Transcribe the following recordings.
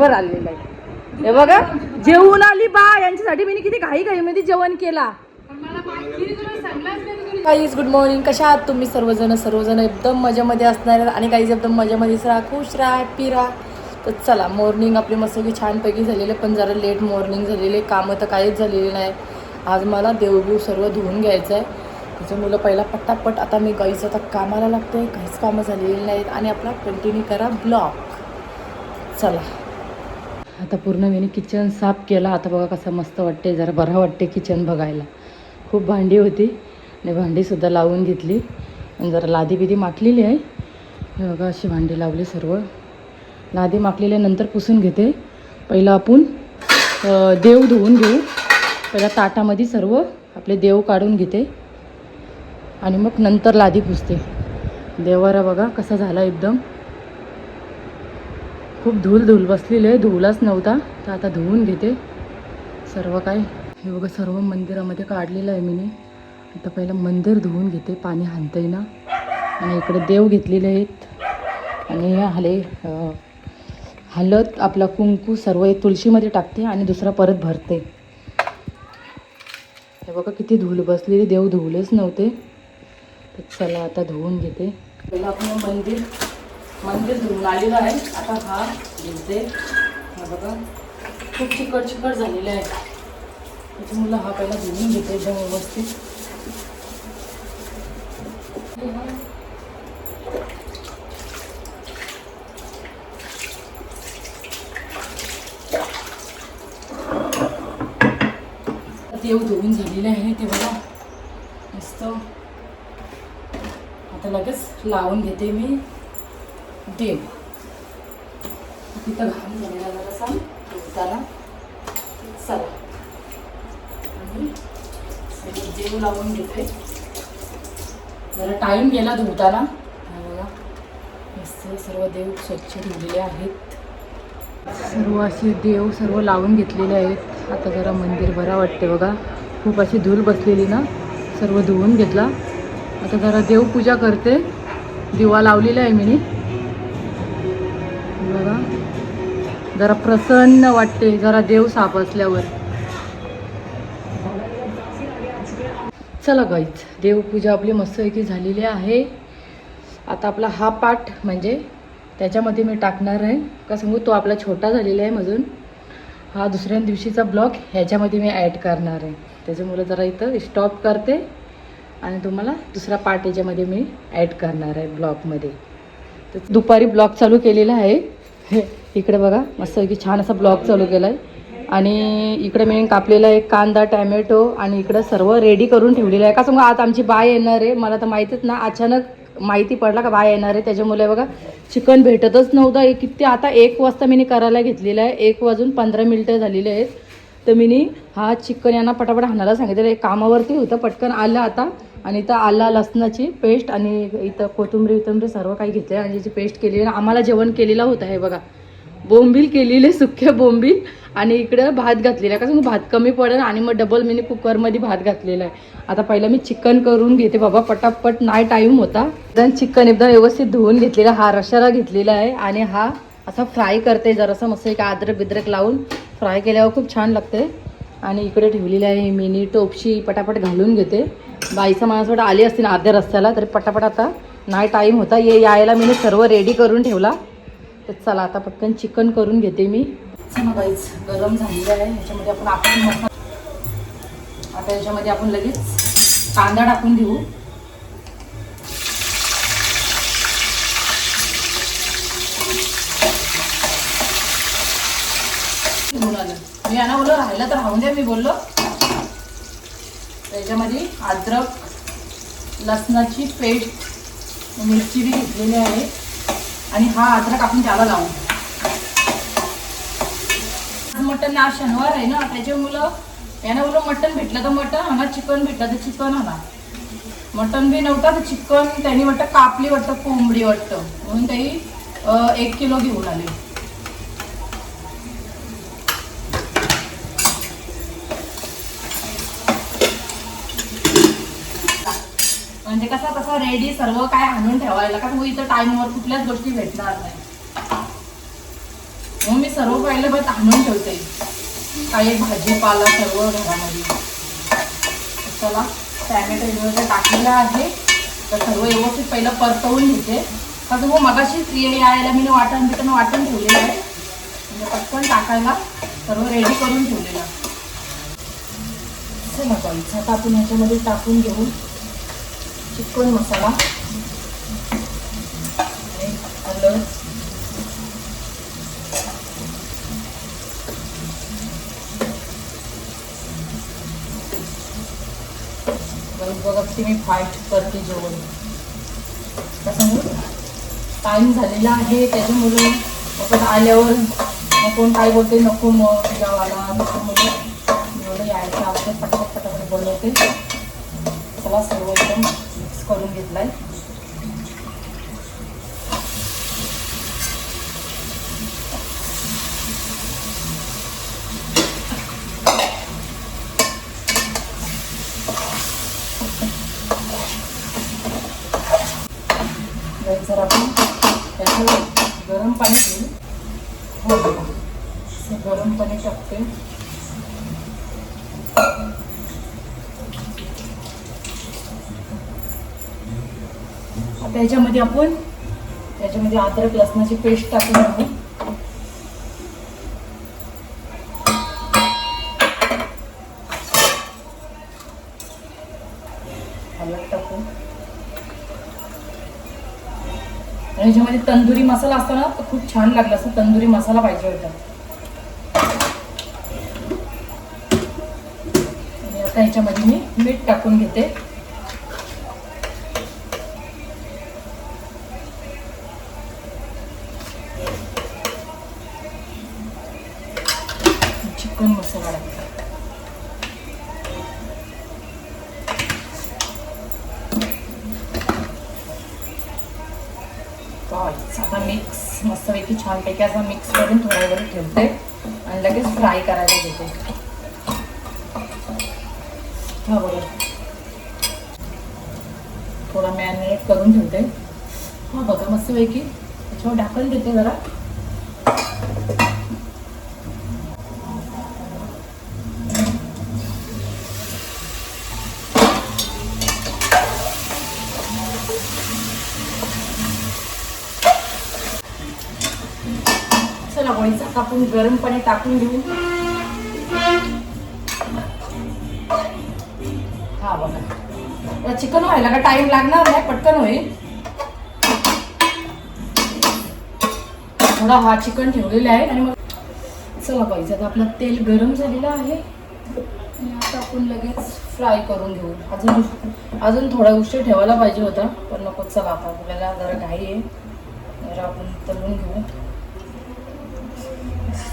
वर आलेला आहे हे बघा. जेवून आली बा यांच्यासाठी मी किती घाई मध्ये जेवण केला. Guys good morning. कशा आहात तुम्ही सर्वजण एकदम मजेमध्ये असणार आणि गाईज एकदम मजेमध्येच राहा, खुश राहा, हॅपी राहा. तर चला मॉर्निंग आपली मस्तपैकी छानपैकी झालेले, पण जरा लेट मॉर्निंग झालेले. कामं तर काहीच झालेली नाही. आज मला देवगूळ सर्व धुवून घ्यायचं आहे. त्याच्यामुळं पहिला पटापट आता मी गाईचं आता कामाला लागते. काहीच कामं झालेली नाहीत आणि आपला कंटिन्यू करा ब्लॉग. चला आता पूर्ण मी किचन साफ केला. आता बघा कसं मस्त वाटते, जरा बरं वाटते किचन बघायला. खूप भांडी होती आणि भांडीसुद्धा लावून घेतली आणि जरा लादी बिदी माखलेली आहे. हे बघा अशी भांडी लावली सर्व. लादी माखलेल्यानंतर पुसून घेते. पहिलं आपण देव धुवून घेऊ. पहिला ताटामध्ये सर्व आपले देव काढून घेते आणि मग नंतर लादी पुसते. देवारा बघा कसा झाला एकदम. खूप धूल बसलेली आहे, धुवलाच नव्हता तर आता धुवून घेते सर्व काय. हे बघा सर्व मंदिरामध्ये काढलेलं आहे मी. आता पहिलं मंदिर धुवून घेते, पाणी हाणतंय ना. आणि इकडे देव घेतलेले आहेत आणि हळद आपला कुंकू सर्व एक तुळशीमध्ये टाकते आणि दुसरा परत भरते. हे बघा किती धूल बसलेली, देव धुवलेच नव्हते. तर चला आता धुवून घेते. पहिलं आपण मंदिर धुवून आलेलं आहे. आता हा घेते. हा बघा खूप चिकट झालेलं आहे. त्याच्यामुळं हा पहिला धुवून घेते एकदम व्यवस्थित. देव धुवून झालेले आहे ते बघा मस्त. आता लगेच लावून घेते मी देव. तिथं घालून झालेला जरासा धुताना. चला आणि देव लावून घेते. जरा टाईम गेला धुताना. बघा मस्त सर्व देव स्वच्छ धुवलेले आहेत. सर्व असे देव सर्व लावून घेतलेले आहेत. आता जरा मंदिर बरं वाटते बघा. खूप अशी धूल बसलेली ना, सर्व धुवून घेतला. आता जरा देवपूजा करते. दिवा लावलेला आहे मी बघा. जरा प्रसन्न वाटते जरा देव साफ असल्यावर. चला गाईज देवपूजा आपली मस्तपैकी झालेली आहे. आता आपला हा पाठ म्हणजे त्याच्यामध्ये मी टाकणार आहे का सांगू, तो आपला छोटा झालेला आहे अजून. हा दुसऱ्या दिवशीचा ब्लॉग ह्याच्यामध्ये मी ॲड करणार आहे. त्याच्यामुळे जरा इथं स्टॉप करते आणि तुम्हाला दुसरा पार्ट याच्यामध्ये मी ॲड करणार आहे ब्लॉगमध्ये. तर दुपारी ब्लॉग चालू केलेला आहे. इकडे बघा मस्तपैकी छान असा ब्लॉग चालू केला आहे. आणि इकडे मी कापलेला एक कांदा, टॅमॅटो आणि इकडं सर्व रेडी करून ठेवलेलं आहे. का सांगू आज आमची बाय येणार आहे. मला तर माहीतच ना, अचानक माहिती पडला का बाय येणार आहे. त्याच्यामुळे बघा चिकन भेटतच नव्हतं. किती आता 1 वाजता मी करायला घेतलेला आहे. 1:15 झालेले आहेत. तर मी हा चिकन यांना पटापट हाणायला सांगितलेलं आहे. कामावरती होतं, पटकन आलं आता. आणि इथं आला लसणाची पेस्ट आणि इथं कोथिंबीर सर्व काही घेतलं आणि याची पेस्ट केलेली. आम्हाला जेवण केलेलं होतं. हे बघा बोंबील केलेले, सुक्या बोंबील आणि इकडं भात घातलेला आहे. कसं भात कमी पडेल आणि मग डबल मी कुकरमध्ये भात घातलेला आहे. आता पहिलं मी चिकन करून घेते बाबा पटापट, नाही टाईम होता. then चिकन एकदम व्यवस्थित धुवून घेतलेला, हा रशाला घेतलेला आहे आणि हा असा फ्राय करते जरासा मस्त. एक अद्रक बिद्रक लावून फ्राय केल्यावर खूप छान लागते. आणि इकडे ठेवलेली आहे मिनी टोपशी, पटापट घालून घेते. बाईचा माणसासोबत आली असतील अर्ध्या रस्त्याला, तरी पटापट आता नाही टाईम होता. यायला मी सर्व रेडी करून ठेवला. तर चला आता पटकन चिकन करून घेते मी. चला बाईच गरम झालेलं आहे. ह्याच्यामध्ये आपण मसाला, आता ह्याच्यामध्ये आपण लगेच कांदा टाकून देऊ. मी यांना बोललो राहिलं तर राहून द्या, मी बोललो. त्याच्यामध्ये अद्रक लसणाची पेस्ट, मिरची बी घेतलेली आहे आणि हा अद्रक आपण त्याला लावू. मटन आज शनिवार आहे ना, त्याच्यामुळं यानं बोललो मटन भेटलं तर मटन आणा, चिकन भेटलं तर चिकन आणा. मटन बी नव्हतं तर चिकन त्यांनी वाटतं कापली, वाटतं कोंबडी वाटतं, म्हणून त्याही 1 किलो घेऊन आले. म्हणजे कसं रेडी सर्व काय आणून ठेवायला, का इथं टाईमवर कुठल्याच गोष्टी भेटणार नाही. मग मी सर्व पहिले बघ आणून ठेवते, काही भाजीपाला सर्व घरामध्ये. चला टॅमॅटो वगैरे टाकलेला आहे, तर सर्व व्यवस्थित पहिलं परतवून घेते. कारण मग मगाशी यायला मी वाटण ठेवलेलं आहे, म्हणजे पटकन टाकायला सर्व रेडी करून ठेवलेलं. चला गाईस, आता आपण ह्याच्यामध्ये टाकून घेऊ चिकन मसाला आणि आलं. बघा की मी फाईट करते जेवण. कसं टाईम झालेला आहे, त्याच्यामुळे आपण आल्यावर मग कोण काय बोलते नको मग गावाला, त्याच्यामुळे यायचं आवडते पटापट बनवते. चला सर्व एकदम मिक्स करून घेतलाय. जर आपण त्याचं गरम पाणी घेऊ. हो गरम पाणी टाकते. आता याच्यामध्ये आपण अद्रक लसणाची पेस्ट टाकून घेऊ. हळद टाकू. आणि याच्यामध्ये तंदुरी मसाला असतो ना, तर खूप छान लागला असं. तंदुरी मसाला पाहिजे होता. आणि आता ह्याच्यामध्ये मी मीठ टाकून घेते. चिकन मसाला टाकते. आता मिक्स मस्तपैकी छानपैकी असा मिक्स करून थोड्या वेळ ठेवते आणि लगेच फ्राय करायला घेते. हा बघा थोडा मॅरिनेट करून ठेवते. हा बघा मस्तपैकी त्याच्यावर ढाकून देते जरा. चला वळीचा आपण गरम पाणी टाकून घेऊ. हा बघा चिकन व्हायला का टाइम लागणार नाही, पटकन होईल. थोडा हा चिकन ठेवलेला आहे आणि मग चला पाहिजे. आता आपलं तेल गरम झालेलं आहे आणि आता आपण लगेच फ्राय करून घेऊ. अजून थोडा उशीर ठेवायला पाहिजे होता, पण नको. चला आता आपल्याला जरा घाई आहे, जरा आपण तळून घेऊ.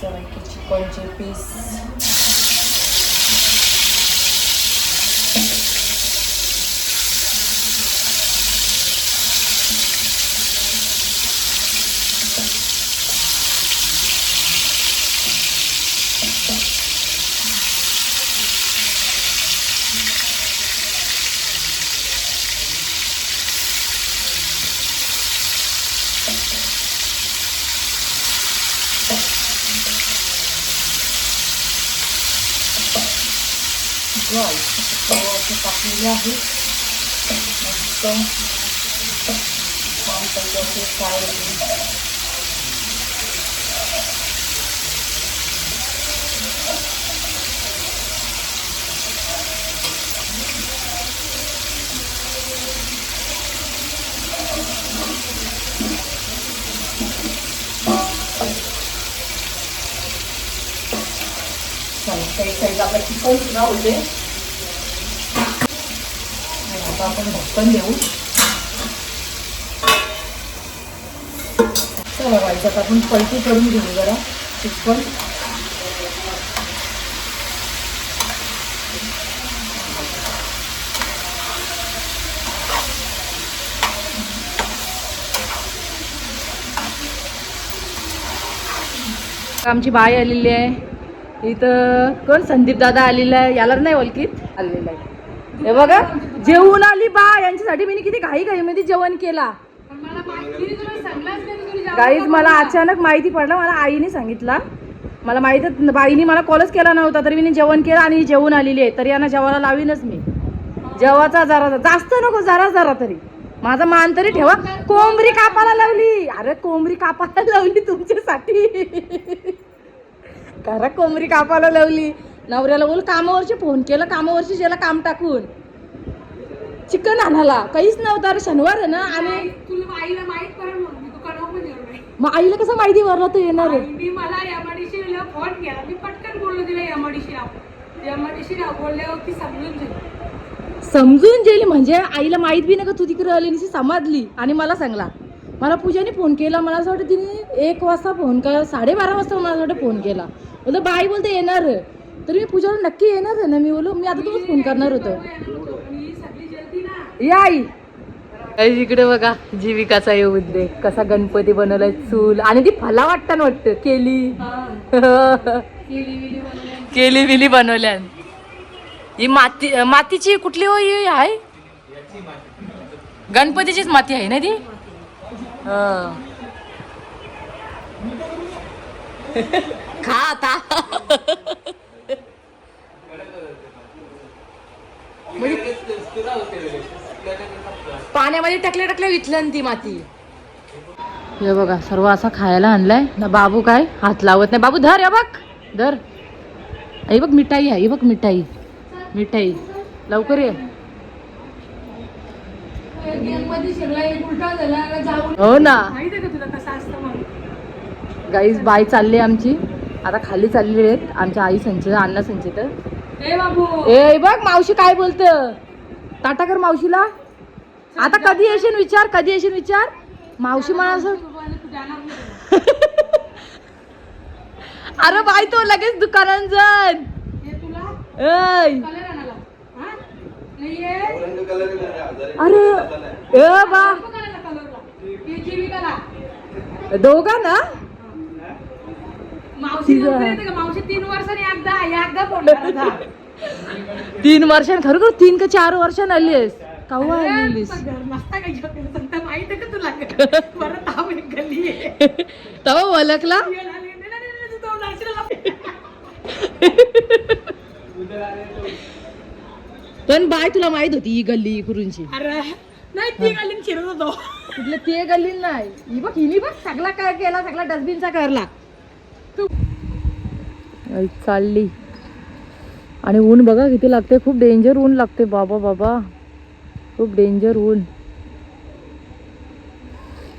चिकनचे पीस टाकलेले आहे. मस्त छानपैकी असे फ्राय काही साईड आपला चिकन सुद्धा होते. आता आपण ढक्कन देऊ. चला व्हायचं आता आपण पलटी करून घेऊ जरा चिकन. आमची बाई आलेली आहे इथं. कोण संदीप दादा आलेला आहे, याला नाही ओळखीत आलेला आहे. हे बघा जेवून आली बा. यांच्यासाठी मी किती घाई मध्ये जेवण केला. गाईज मला अचानक माहिती पडलं, मला आईने सांगितलं. मला माहिती बाईनी मला कॉलच केला नव्हता, तरी मी जेवण केलं आणि जेवण आलेली आहे. तरी यांना जेवायला लावीनच मी. जेवाचा जरा जास्त नको, जरा जरा तरी माझा मान तरी ठेवा. कोंबडी कापायला लावली. अरे कोंबडी कापायला लावली तुमच्यासाठी. खरं कोंबडी कापायला लावली. नवऱ्याला बोल कामावरची फोन केला, कामावरची ज्याला काम टाकून चिकन आणायला काहीच नव्हतं. अरे शनिवार आहे ना. आणि तुला आईला माहित पडेल मग मी दुकानावर पण येणार नाही. मग आईला कसं माहिती वरला तो येणार आहे. मी मला एमआयडीसीला फोन केला, मी पटकन बोललो तिला एमआयडीसीला बोलल्यावर ती समजून गेली. समजून गेली म्हणजे आईला माहित बी नका तू तिकडे आली आणि समजली. आणि मला सांगला, मला पूजाने फोन केला. मला असं वाटतं तिने 1 वाजता फोन केला, 12:30 वाजता मला असं वाटतं फोन केला. बोलतो बाई बोलते येणार. तर मी पूजाला नक्की येणार आहे ना. मी बोललो मी आता तुम्हाला फोन करणार होतो. या आई. इकडे बघा जीविकाचा हे उद्योग कसा गणपती बनवलाय. चूल आणि ती फला वाटतं वाटतं केली केली विली बनवल्या. ही मातीची कुठली हो ही आहे. गणपतीचीच माती आहे ना ती. खा आता. पाण्यामध्ये टाकल्या वितलन ती माती. हे बघा सर्व असा खायला आणलाय ना. बाबू काय हात लावत नाही. बाबू धर. या बघ धर. आई बघ मिठाई आहे. बघ मिठाई मिठाई लवकर ये. हो ना. गाईज बाई चालली आमची आता खाली चाललेली आहेत. आमच्या आई संचित अण्णा संचित. ए बघ मावशी काय बोलत. टाटा कर मावशीला. आता कधी येशील विचार, कधी येशील विचार. मावशी मला असं अरे बाई तो लगेच दुकानात जाण. अरे ए बा दोघा ना. मावशी 3 वर्षांनी एकदा फोन करायचा. 3 वर्षांनी खरोखर 3 का 4 वर्षांनी आलीस. कव्हा आलीस. माहिती का तुला तवा ओळखला. पण बाय तुला माहित होती ही गल्ली कुरूंची. नाही ती गल्ली शिरत होतो. कुठलं ते गल्ली नाही. ही बघ हिनी बघ सगळा काय केला, सगळा डस्टबिनचा करला. चालली आणि ऊन बघा किती लागते. खूप डेंजर ऊन लागते बाबा बाबा, खूप डेंजर ऊन.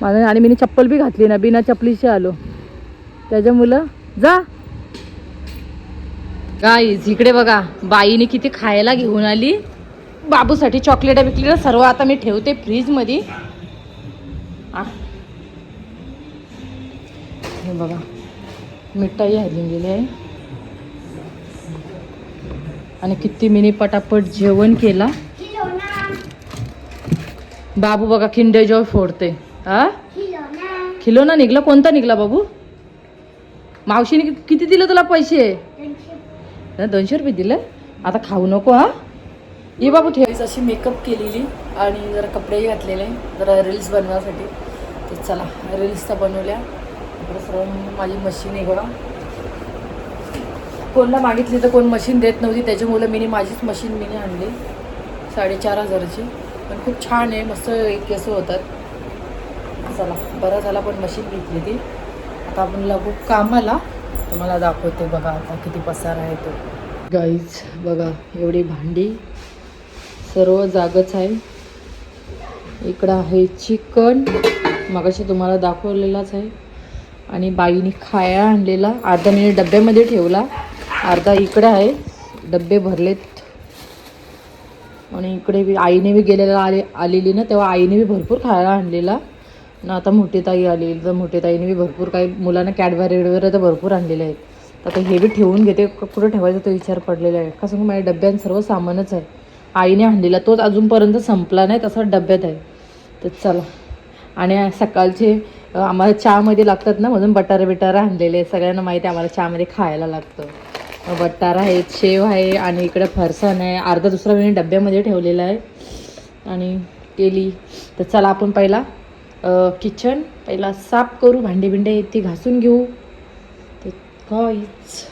माझं आणि मी चप्पल बी घातली ना, बिना चपलीशी आलो त्याच्यामुळं. जा गाईज इकडे बघा बाईने किती खायला घेऊन आली. बाबूसाठी चॉकलेट बिकलेट सर्व आता मी ठेवते फ्रीज मध्ये. हे बघा मिठाई हरलेली आहे. आणि किती मिनी पटापट जेवण केला. बाबू बघा किंडर जॉय फोडते. खिलोना निघला. कोणता निघला बाबू. मावशीने किती दिलं तुला पैसे. 200 रुपये दिले. आता खाऊ नको हा. ये बाबू ठेवायची. अशी मेकअप केलेली आणि जरा कपडेही घातलेले जरा रील्स बनवण्यासाठी. तर चला रील्स तर बनवल्या. सर्व माझी मशीन आहे बघा. कोणला मागितली तर कोण मशीन देत नव्हती, त्याच्यामुळे मी माझीच मशीन आणली 4,500ची. पण खूप छान आहे, मस्त केस होतात. चला बरं झाला पण मशीन घेतली ती. आता आपण लागू कामाला. तुम्हाला दाखवते बघा आता किती पसारा आहे तो. गाईज बघा एवढी भांडी सर्व जागच आहे. इकडं आहे चिकन, मगाशी तुम्हाला दाखवलेलाच आहे. आणि बाईने खाया आणलेला अर्धा मी डब्यामध्ये ठेवला, अर्धा इकडे आहे. डब्बे भरलेत. आणि इकडे बी आईने बी गेलेला आलेली ना, तेव्हा आईने बी भरपूर खायला आणलेला ना. आता मोठी ताई आलेली तर मोठी ताईने बी भरपूर काही मुलांना कॅडबरी वगैरे तर भरपूर आणलेले आहेत. आता हे बी ठेवून घेते. कुठं ठेवायचा तो विचार पडलेला आहे. कसं माझ्या डब्यात सर्व सामानच आहे. आईने आणलेला तोच अजूनपर्यंत संपला नाही, तसा डब्यात आहे. तर चला. आणि सकाळचे आम्हाला चहामध्ये लागतात ना, म्हणून बटारा आणलेले. सगळ्यांना माहिती आहे आम्हाला चहामध्ये खायला लागतं. बटारा आहे, शेव आहे आणि इकडे फरसाण आहे. अर्धा दुसरा मी डब्यामध्ये ठेवलेला आहे आणि केली. तर चला आपण पहिला किचन पहिला साफ करू, भांडे बिंडे ती घासून घेऊ. तर गाईच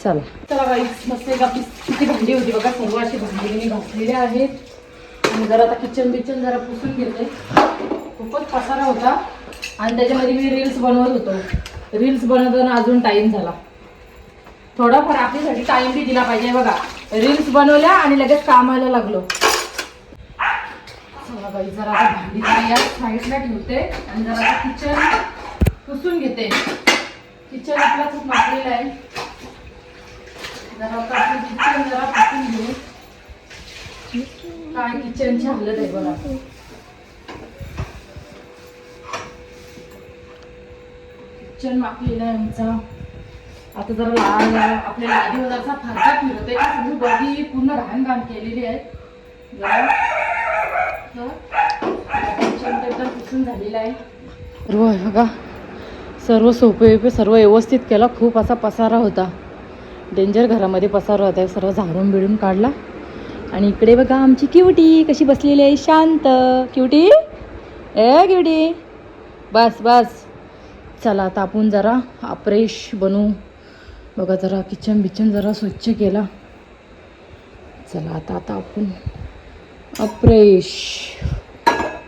चला चला गाईच, मस्त एक आपली किती भांडी होती बघा, सर्व अशी भांडी मी घासलेली आहेत. आणि जरा आता किचन बिचन जरा पुसून घेते. खूपच पसारा होता आणि त्याच्यामध्ये मी रील्स बनवत होतो. रील्स बनवताना अजून टाईम झाला. थोडाफार आपल्यासाठी टाइम बी दिला पाहिजे. बघा रील्स बनवल्या आणि लगेच कामाला लागलो. चला बाई, जरा आता भांडी या साईडला ठेवते आणि जरा किचन पुसून घेते. किचन आपला खूप मारलेला आहे. जरा आता आपलं किचन जरा पुसून घेऊ. काय किचनची हालत आहे बघा. किचन मागलेला आहे आमचा. आता जरा आपल्या लादीवर जरासा फारका फिरवते का तुम्ही बॉडी पूर्ण घाण केलेली आहे. एकदम पुसून झालेला आहे. सर्व आहे बघा, सर्व सोपे सर्व व्यवस्थित केला. खूप असा पसारा होता, डेंजर घरामध्ये पसारा होता. सर्व झाडून बिडून काढला. आणि इकडे बघा आमची क्युटी कशी बसलेली आहे, शांत. क्युटी ए क्युटी, बस बस. चला आता आपण जरा फ्रेश बनवू. बघा जरा किचन बिचन जरा स्वच्छ केला. चला आता आता आपण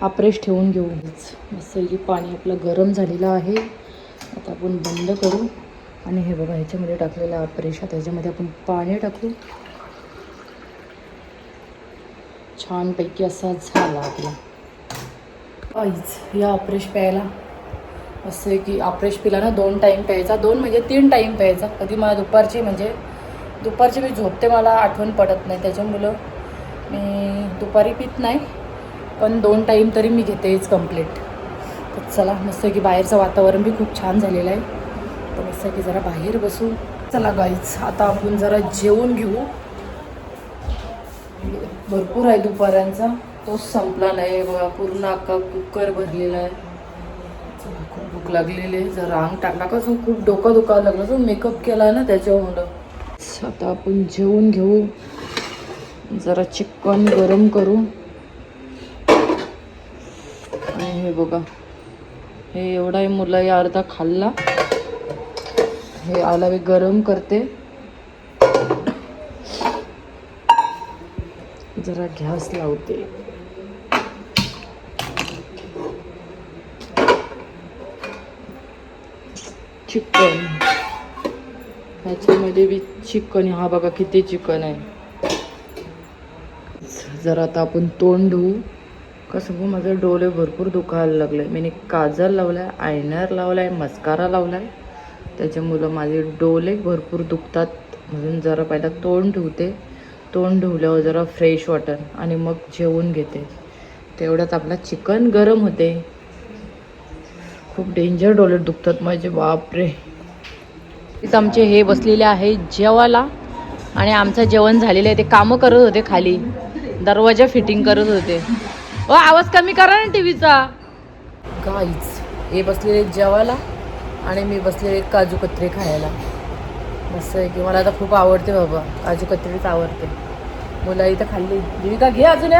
अप्रेश ठेवून घेऊ. मस्त पाणी आपलं गरम झालेलं आहे. आता आपण बंद करू. आणि हे बघा ह्याच्यामध्ये टाकलेला अप्रेश, त्याच्यामध्ये आपण पाणी टाकू. छानपैकी असा झाला आपला आईच. या अप्रेश प्यायला असं आहे की अप्रेश पिला ना 2 टाईम प्यायचा. 2 म्हणजे 3 टाईम प्यायचा. कधी मला दुपारची मी झोपते, मला आठवण पडत नाही, त्याच्यामुळं मी दुपारी पित नाही. पण 2 टाईम तरी मी घेतेच कंप्लीट. तर चला मस्त की बाहेरचं वातावरण बी खूप छान झालेलं आहे. तर मस्त की जरा बाहेर बसू. चला गाईच, आता आपण जरा जेवून घेऊ. भरपूर आहे दुपारांचा, तोच संपला नाही बघा. पूर्ण अख्खा कुकर भरलेला आहे. खूप भूक लागलेली आहे. जरा अंग टाकला का खूप डोकं दुखायला लागलं. जो मेकअप केला ना त्याच्यामुळं. आता आपण जेवून घेऊ. जरा चिकन गरम करू. आणि हे बघा, हे एवढा आहे मुलं या अर्धा खाल्ला. हे आला मी गरम करते. जरा गॅस लावते. चिकन ह्याच्यामध्ये बी चिकन. हा बघा किती चिकन आहे. जरा आता आपण तोंड धुवू. कसं सांगू, माझे डोळे भरपूर दुखायला लागले. मी काजल लावलाय, आयनर लावलाय, मस्कारा लावलाय, त्याच्यामुळं माझे डोळे भरपूर दुखतात. म्हणून जरा पहिला तोंड धुवते. तोंड धुवल्यावर जरा फ्रेश वाटेल आणि मग जेवून घेते. तेवढ्यात आपला चिकन गरम होते. खूप डेंजर डोळे दुखतात माझे, बापरे. इथं आमचे हे बसलेले आहे जेवायला. आणि आमचं जेवण झालेलं आहे. ते कामं करत होते खाली, दरवाजा फिटिंग करत होते. आवाज कमी करा ना टीव्हीचा. गाईच हे बसलेले जेवायला आणि मी बसलेले काजू कतरी खायला. मस्त आहे की मला आता खूप आवडते बाबा, काजू कतरीच आवडते. मुलं इथं खाल्ली. देविका घे अजून.